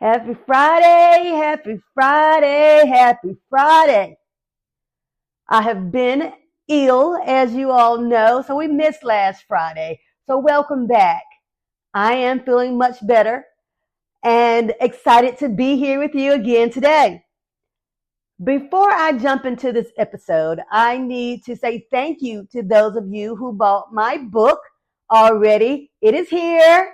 Happy Friday, happy Friday, happy Friday. I have been ill, as you all know, so we missed last Friday. So welcome back. I am feeling much better and excited to be here with you again today. Before I jump into this episode, I need to say thank you to those of you who bought my book already. It is here.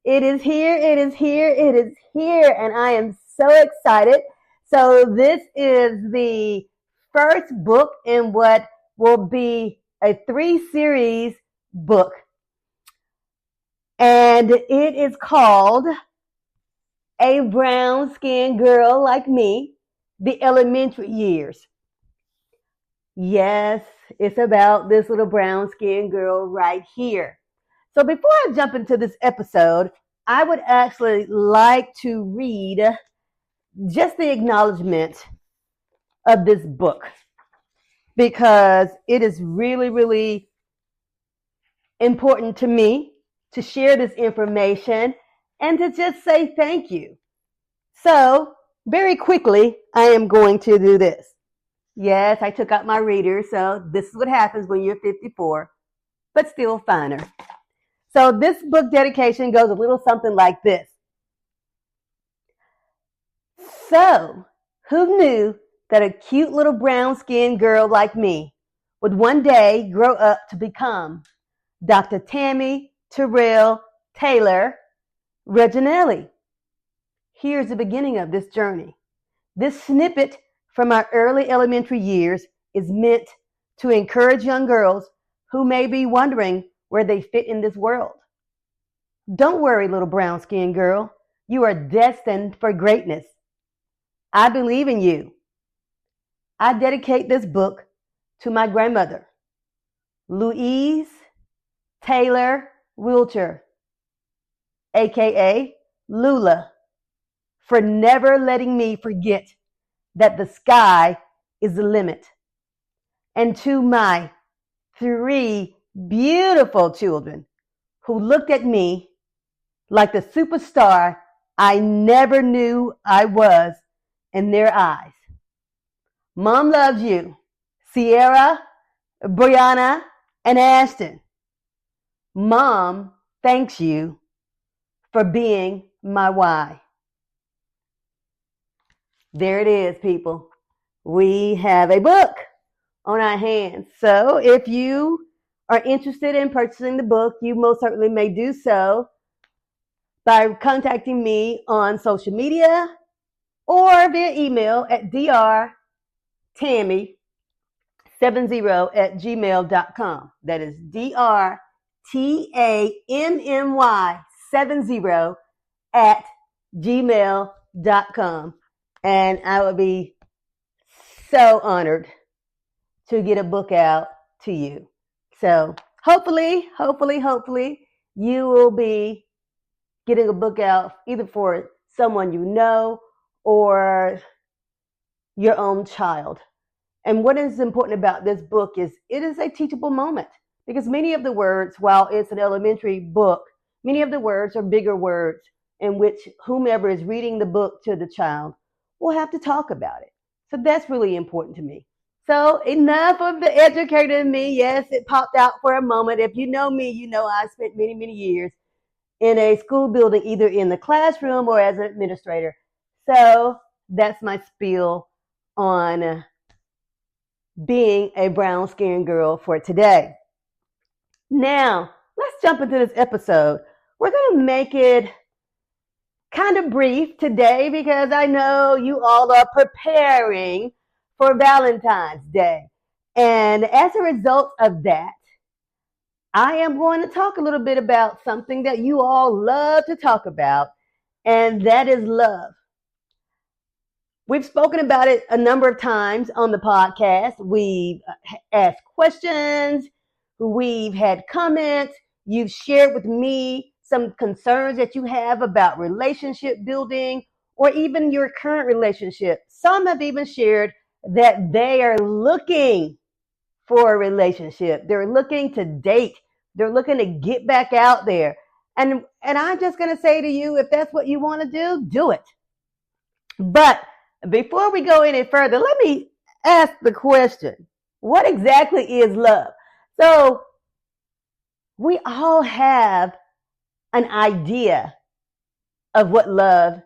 It is here. It is here. It is here. And I am so excited. So this is the first book in what will be a 3-series book. And it is called A Brown Skinned Girl Like Me, The Elementary Years. Yes, it's about this little brown skinned girl right here. So before I jump into this episode, I would actually like to read just the acknowledgement of this book because it is really, really important to me to share this information and to just say thank you. So very quickly, I am going to do this. Yes, I took out my reader, so this is what happens when you're 54, but still finer. So this book dedication goes a little something like this. So, who knew that a cute little brown-skinned girl like me would one day grow up to become Dr. Tammy Terrell Taylor Reginelli? Here's the beginning of this journey. This snippet from our early elementary years is meant to encourage young girls who may be wondering where they fit in this world. Don't worry, little brown-skinned girl. You are destined for greatness. I believe in you. I dedicate this book to my grandmother, Louise Taylor Wilcher, aka Lula, for never letting me forget that the sky is the limit. And to my 3 beautiful children who looked at me like the superstar I never knew I was in their eyes. Mom loves you, Sierra, Brianna, and Ashton. Mom thanks you for being my why. There it is, people. We have a book on our hands. So if you are interested in purchasing the book, you most certainly may do so by contacting me on social media or via email at drtammy70@gmail.com. That is drtammy70@gmail.com. And I would be so honored to get a book out to you. So hopefully, you will be getting a book out either for someone you know or your own child. And what is important about this book is it is a teachable moment because many of the words, while it's an elementary book, many of the words are bigger words in which whomever is reading the book to the child will have to talk about it. So that's really important to me. So enough of the educator in me. Yes, it popped out for a moment. If you know me, you know I spent many, many years in a school building, either in the classroom or as an administrator. So that's my spiel on being a brown-skinned girl for today. Now, let's jump into this episode. We're going to make it kind of brief today because I know you all are preparing for Valentine's Day. And as a result of that, I am going to talk a little bit about something that you all love to talk about, and that is love. We've spoken about it a number of times on the podcast. We've asked questions. We've had comments. You've shared with me some concerns that you have about relationship building or even your current relationship. Some have even shared that they are looking for a relationship. They're looking to date. They're looking to get back out there. And I'm just going to say to you, if that's what you want to do it. But before we go any further, let me ask the question, what exactly is love? So we all have an idea of what love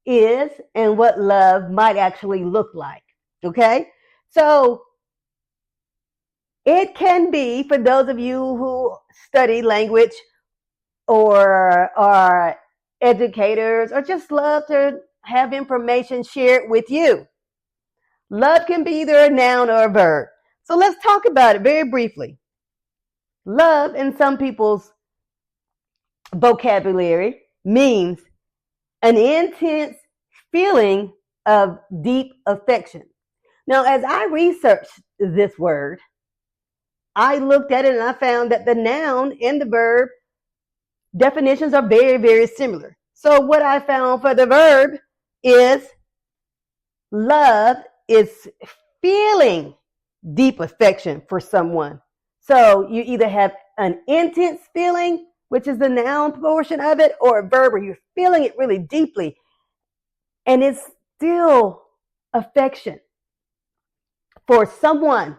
is and what love might actually look like. Okay? So it can be, for those of you who study language or are educators or just love to have information shared with you. Love can be either a noun or a verb. So let's talk about it very briefly. Love, in some people's vocabulary, means an intense feeling of deep affection. Now, as I researched this word, I looked at it and I found that the noun and the verb definitions are very, very similar. So what I found for the verb is love is feeling deep affection for someone. So you either have an intense feeling, which is the noun portion of it, or a verb where you're feeling it really deeply. And it's still affection for someone,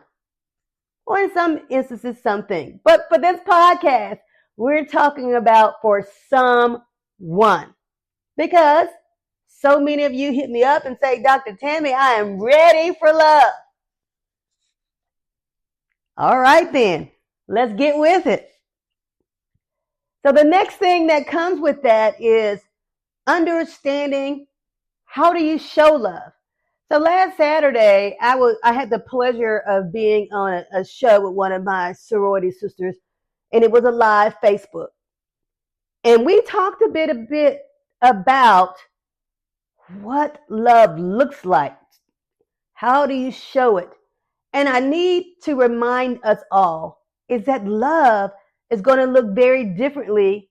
or in some instances, something. But for this podcast, we're talking about for someone. Because so many of you hit me up and say, Dr. Tammy, I am ready for love. All right, then, let's get with it. So the next thing that comes with that is understanding how do you show love. So last Saturday, I had the pleasure of being on a show with one of my sorority sisters, and it was a live Facebook. And we talked a bit about what love looks like. How do you show it? And I need to remind us all is that love is going to look very differently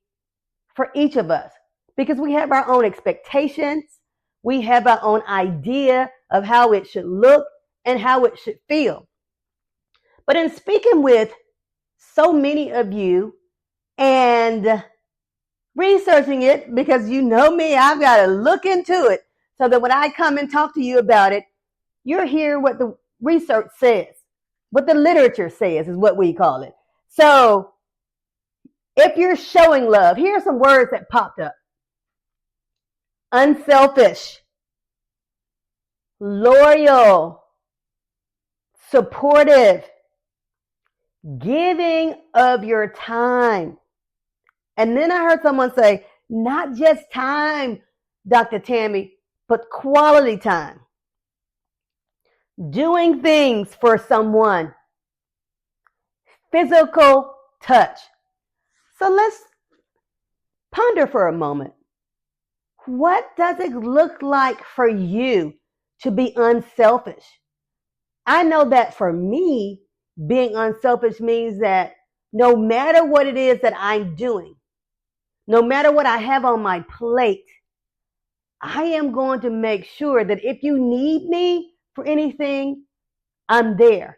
for each of us because we have our own expectations. We have our own idea of how it should look and how it should feel. But in speaking with so many of you and researching it, because you know me, I've got to look into it so that when I come and talk to you about it, you'll hear what the research says, what the literature says is what we call it. So if you're showing love, here are some words that popped up. Unselfish, loyal, supportive, giving of your time. And then I heard someone say, not just time, Dr. Tammy, but quality time. Doing things for someone. Physical touch. So let's ponder for a moment. What does it look like for you to be unselfish? I know that for me, being unselfish means that no matter what it is that I'm doing, no matter what I have on my plate, I am going to make sure that if you need me for anything, I'm there.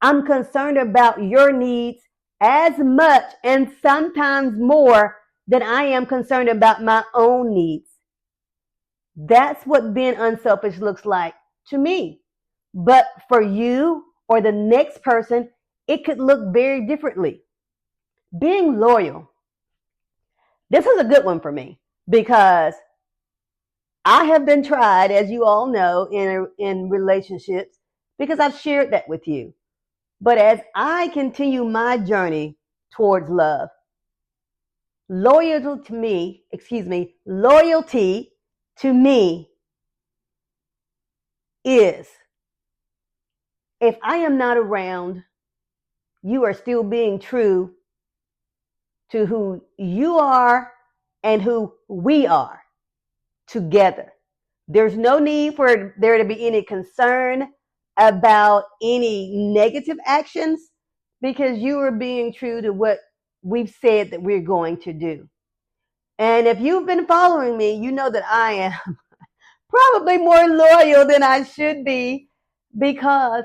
I'm concerned about your needs as much and sometimes more than I am concerned about my own needs. That's what being unselfish looks like to me. But for you or the next person, it could look very differently. Being loyal. This is a good one for me because I have been tried, as you all know, in relationships because I've shared that with you. But as I continue my journey towards love, loyalty to me is if I am not around, you are still being true to who you are and who we are together. There's no need for there to be any concern about any negative actions because you are being true to what we've said that we're going to do. And if you've been following me, you know that I am probably more loyal than I should be because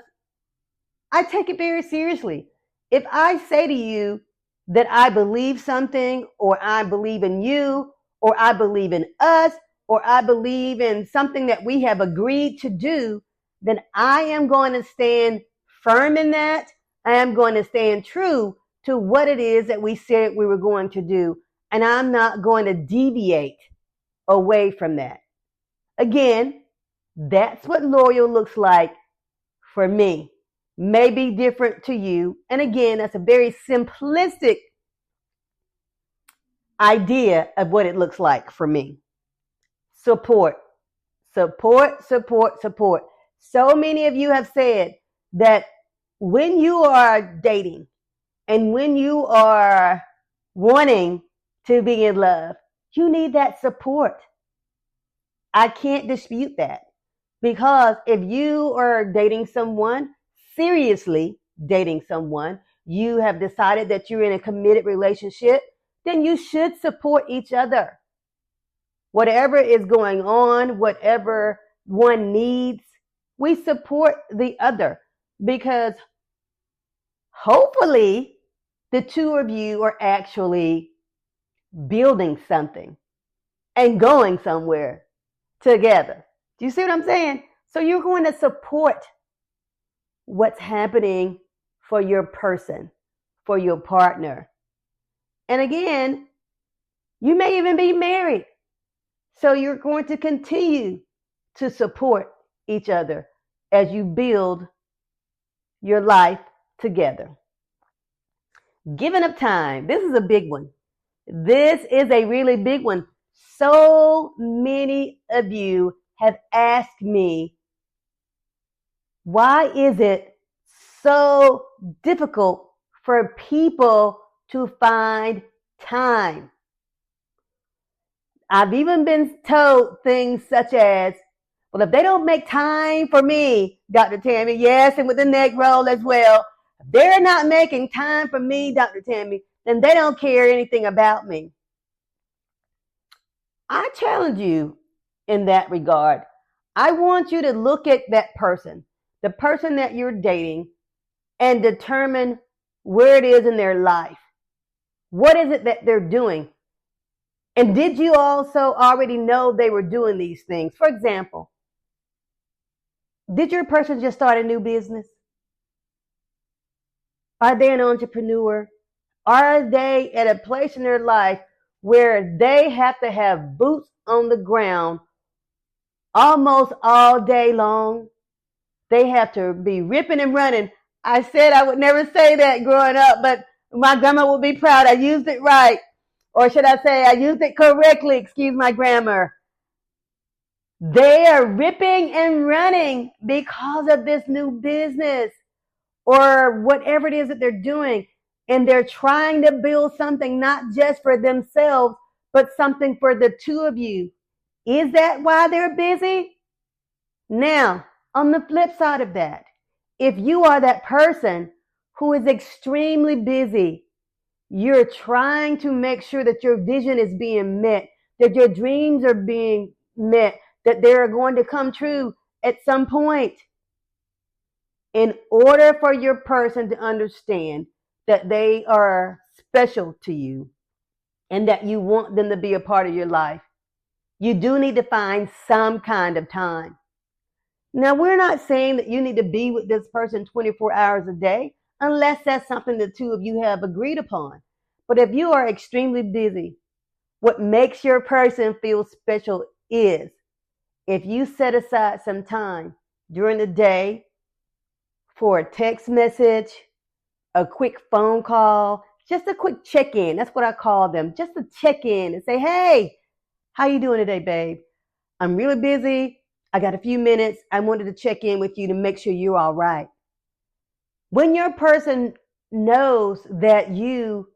I take it very seriously. If I say to you that I believe something or I believe in you or I believe in us, or I believe in something that we have agreed to do, then I am going to stand firm in that. I am going to stand true to what it is that we said we were going to do. And I'm not going to deviate away from that. Again, that's what loyal looks like for me. May be different to you. And again, that's a very simplistic idea of what it looks like for me. Support, support, support, support. So many of you have said that when you are dating and when you are wanting to be in love, you need that support. I can't dispute that, because if you are dating someone, seriously dating someone, you have decided that you're in a committed relationship, then you should support each other. Whatever is going on, whatever one needs, we support the other, because hopefully the two of you are actually building something and going somewhere together. Do you see what I'm saying? So you're going to support what's happening for your person, for your partner. And again, you may even be married. So you're going to continue to support each other as you build your life together. Giving up time. This is a big one. This is a really big one. So many of you have asked me, why is it so difficult for people to find time? I've even been told things such as, well, if they don't make time for me, Dr. Tammy, yes, and with the neck roll as well, if they're not making time for me, Dr. Tammy, then they don't care anything about me. I challenge you in that regard. I want you to look at that person, the person that you're dating, and determine where it is in their life. What is it that they're doing? And did you also already know they were doing these things? For example, did your person just start a new business? Are they an entrepreneur? Are they at a place in their life where they have to have boots on the ground almost all day long? They have to be ripping and running. I said I would never say that growing up, but my grandma would be proud. I used it right. Or should I say I used it correctly? Excuse my grammar. They are ripping and running because of this new business or whatever it is that they're doing. And they're trying to build something not just for themselves, but something for the two of you. Is that why they're busy? Now, on the flip side of that, if you are that person who is extremely busy, you're trying to make sure that your vision is being met, that your dreams are being met, that they're going to come true at some point. In order for your person to understand that they are special to you and that you want them to be a part of your life, you do need to find some kind of time. Now, we're not saying that you need to be with this person 24 hours a day, unless that's something the two of you have agreed upon. But if you are extremely busy, what makes your person feel special is if you set aside some time during the day for a text message, a quick phone call, just a quick check-in. That's what I call them. Just a check-in and say, hey, how you doing today, babe? I'm really busy. I got a few minutes. I wanted to check in with you to make sure you're all right. When your person knows that you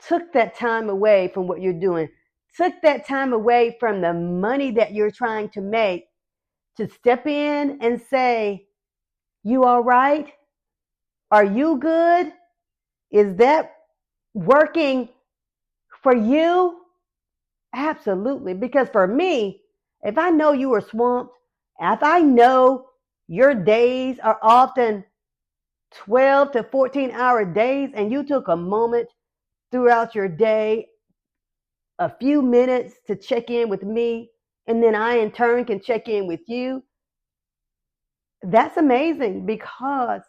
took that time away from what you're doing, took that time away from the money that you're trying to make, to step in and say, you all right? Are you good? Is that working for you? Absolutely. Because for me, if I know you are swamped, if I know your days are often 12 to 14-hour days and you took a moment throughout your day, a few minutes to check in with me and then I in turn can check in with you, that's amazing because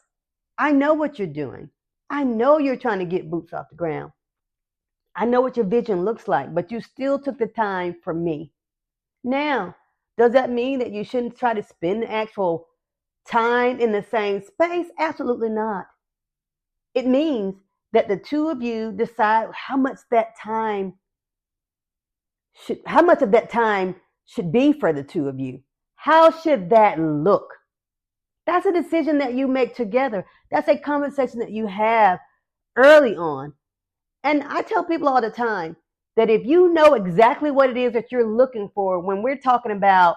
I know what you're doing. I know you're trying to get boots off the ground. I know what your vision looks like, but you still took the time for me. Now, does that mean that you shouldn't try to spend the actual time in the same space? Absolutely not. It means that the two of you decide how much of that time should be for the two of you. How should that look? That's a decision that you make together. That's a conversation that you have early on. And I tell people all the time that if you know exactly what it is that you're looking for when we're talking about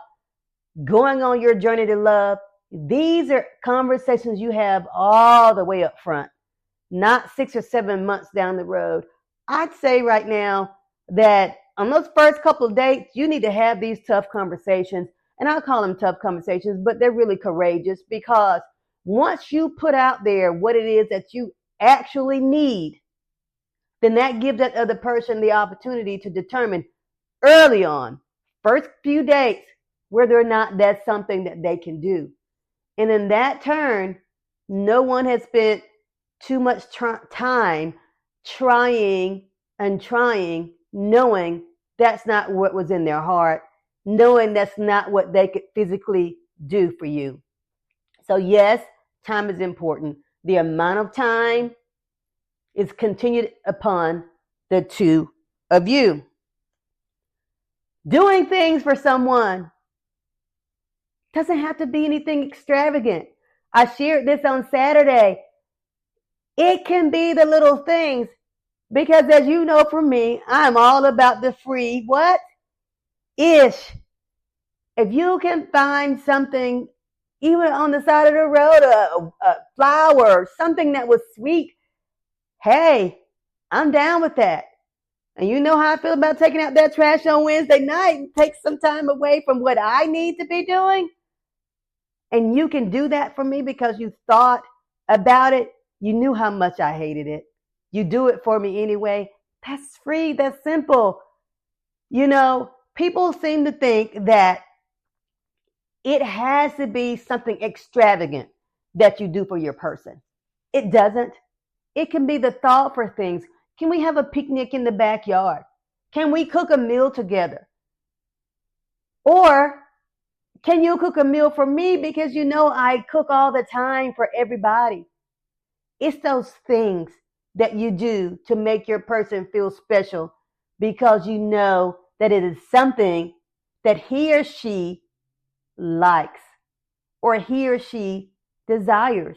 going on your journey to love, these are conversations you have all the way up front, not 6 or 7 months down the road. I'd say right now that on those first couple of dates, you need to have these tough conversations. And I'll call them tough conversations, but they're really courageous because once you put out there what it is that you actually need, then that gives that other person the opportunity to determine early on, first few dates, whether or not that's something that they can do. And in that turn, no one has spent too much time trying, knowing that's not what was in their heart, knowing that's not what they could physically do for you. So yes, time is important. The amount of time is continued upon the two of you. Doing things for someone doesn't have to be anything extravagant. I shared this on Saturday. It can be the little things because as you know from me, I'm all about the free ish. If you can find something even on the side of the road, a flower, something that was sweet, hey, I'm down with that. And you know how I feel about taking out that trash on Wednesday night and take some time away from what I need to be doing. And you can do that for me because you thought about it. You knew how much I hated it. You do it for me anyway. That's free. That's simple. You know, people seem to think that it has to be something extravagant that you do for your person. It doesn't. It can be the thought for things. Can we have a picnic in the backyard? Can we cook a meal together? Or can you cook a meal for me because you know I cook all the time for everybody? It's those things that you do to make your person feel special because you know that it is something that he or she likes or he or she desires.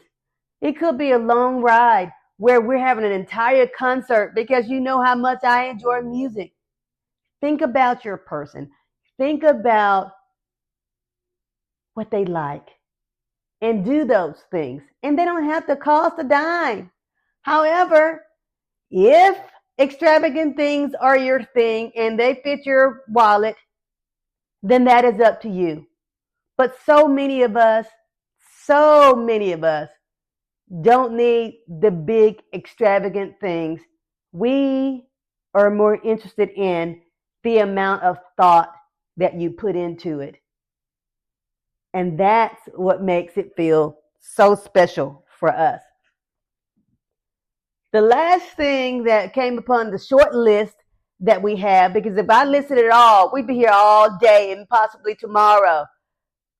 It could be a long ride where we're having an entire concert because you know how much I enjoy music. Think about your person. Think about what they like and do those things. And they don't have to cost a dime. However, if extravagant things are your thing and they fit your wallet, then that is up to you. But so many of us don't need the big extravagant things. We are more interested in the amount of thought that you put into it. And that's what makes it feel so special for us. The last thing that came upon the short list that we have, because if I listed it all, we'd be here all day and possibly tomorrow,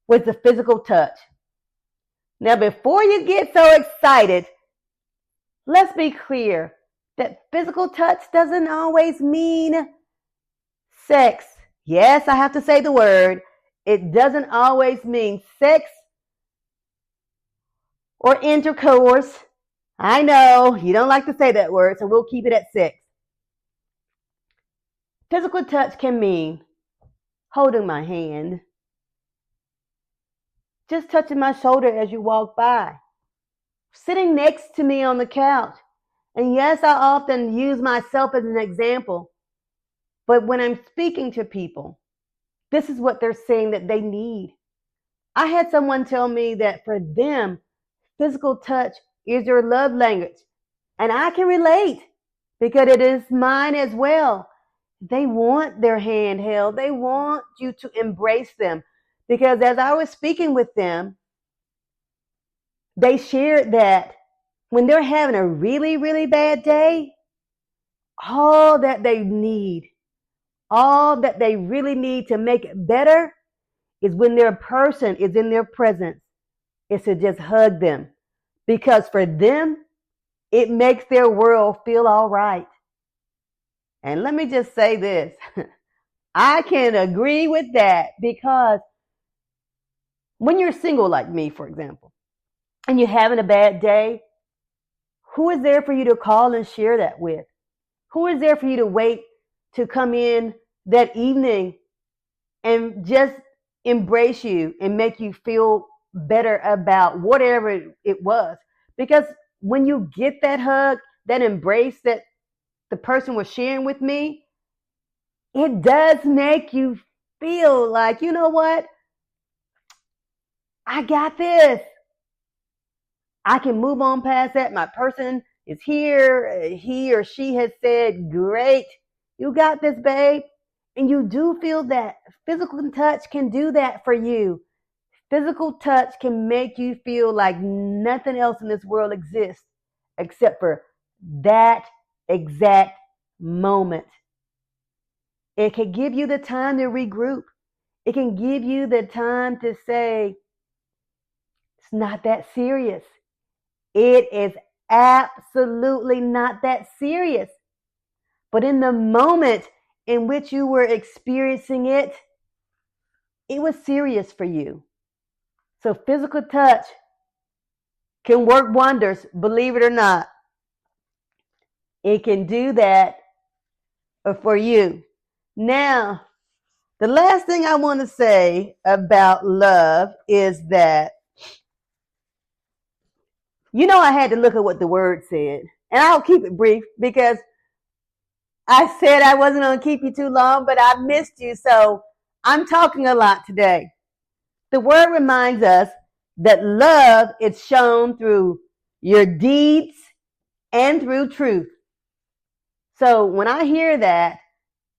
was the physical touch. Now, before you get so excited, let's be clear that physical touch doesn't always mean sex. Yes, I have to say the word. It doesn't always mean sex or intercourse. I know you don't like to say that word, so we'll keep it at sex. Physical touch can mean holding my hand, just touching my shoulder as you walk by, sitting next to me on the couch. And yes, I often use myself as an example, but when I'm speaking to people, this is what they're saying that they need. I had someone tell me that for them, physical touch is their love language. And I can relate because it is mine as well. they want their hand held. They want you to embrace them. Because as I was speaking with them, they shared that when they're having a really, really bad day, all that they need, all that they really need to make it better is when their person is in their presence, is to just hug them. Because for them, it makes their world feel all right. And let me just say this. I can agree with that, because when you're single like me, for example, and you're having a bad day, who is there for you to call and share that with? Who is there for you to wait to come in that evening and just embrace you and make you feel better about whatever it was? Because when you get that hug, that embrace that the person was sharing with me, it does make you feel like, you know what? I got this. I can move on past that. My person is here. He or she has said, great, you got this, babe. And you do feel that physical touch can do that for you. Physical touch can make you feel like nothing else in this world exists except for that exact moment. It can give you the time to regroup. It can give you the time to say, it's not that serious. It is absolutely not that serious. But in the moment in which you were experiencing it, it was serious for you. So physical touch can work wonders, believe it or not. It can do that for you. Now, the last thing I want to say about love is that, I had to look at what the word said. And I'll keep it brief because I said I wasn't going to keep you too long, but I missed you. So I'm talking a lot today. The word reminds us that love is shown through your deeds and through truth. So when I hear that,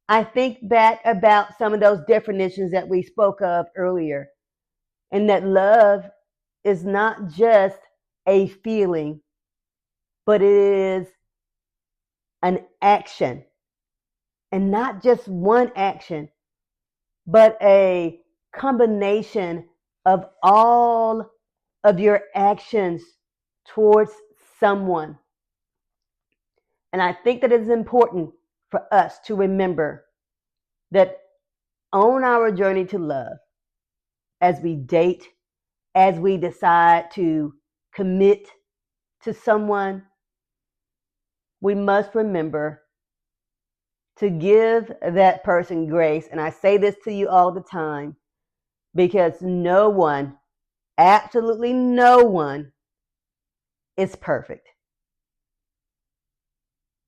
I think back about some of those definitions that we spoke of earlier, and that love is not just a feeling, but it is an action. And not just one action, but a combination of all of your actions towards someone. And I think that it is important for us to remember that on our journey to love, as we date, as we decide to commit to someone, we must remember to give that person grace. And I say this to you all the time because no one, absolutely no one, is perfect.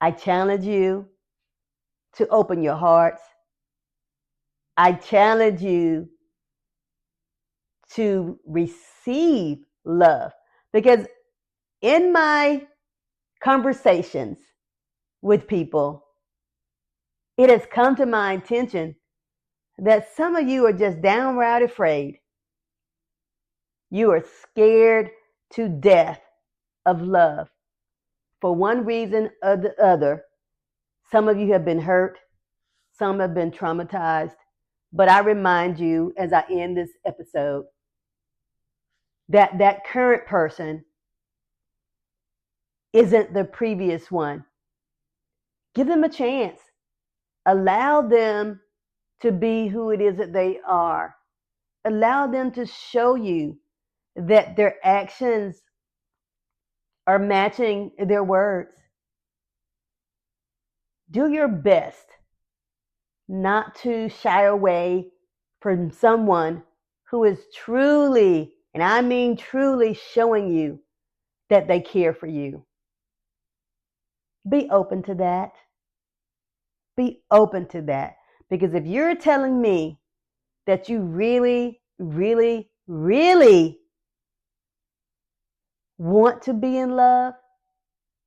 I challenge you to open your hearts. I challenge you to receive love, because in my conversations with people, it has come to my attention that some of you are just downright afraid. You are scared to death of love for one reason or the other. Some of you have been hurt. Some have been traumatized. But I remind you, as I end this episode, that that current person isn't the previous one. Give them a chance. Allow them to be who it is that they are. Allow them to show you that their actions are matching their words. Do your best not to shy away from someone who is truly, and I mean truly, showing you that they care for you. Be open to that. Be open to that. Because if you're telling me that you really, really, really want to be in love,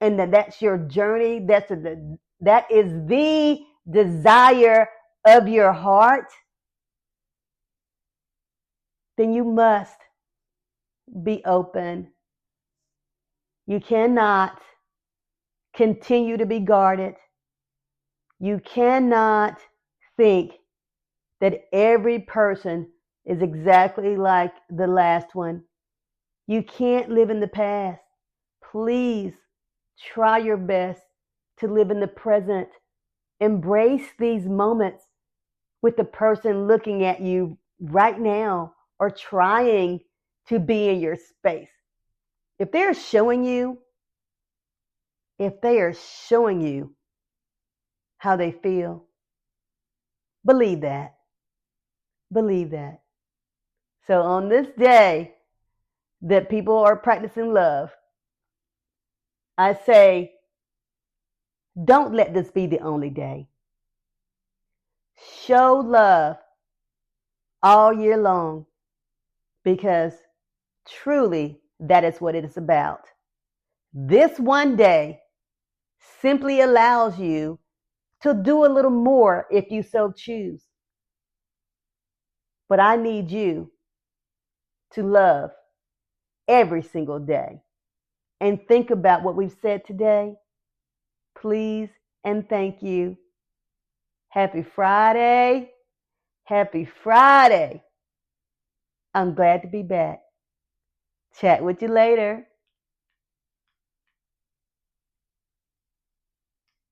and that's your journey, that is the desire of your heart, then you must be open. You cannot continue to be guarded. You cannot think that every person is exactly like the last one. You can't live in the past. Please try your best to live in the present. Embrace these moments with the person looking at you right now or trying to be in your space. If they are showing you how they feel, believe that. Believe that. So on this day that people are practicing love, I say, don't let this be the only day. Show love all year long, because truly that is what it is about. This one day simply allows you to do a little more if you so choose. But I need you to love every single day and think about what we've said today. Please and thank you. Happy Friday. Happy Friday. I'm glad to be back. Chat with you later.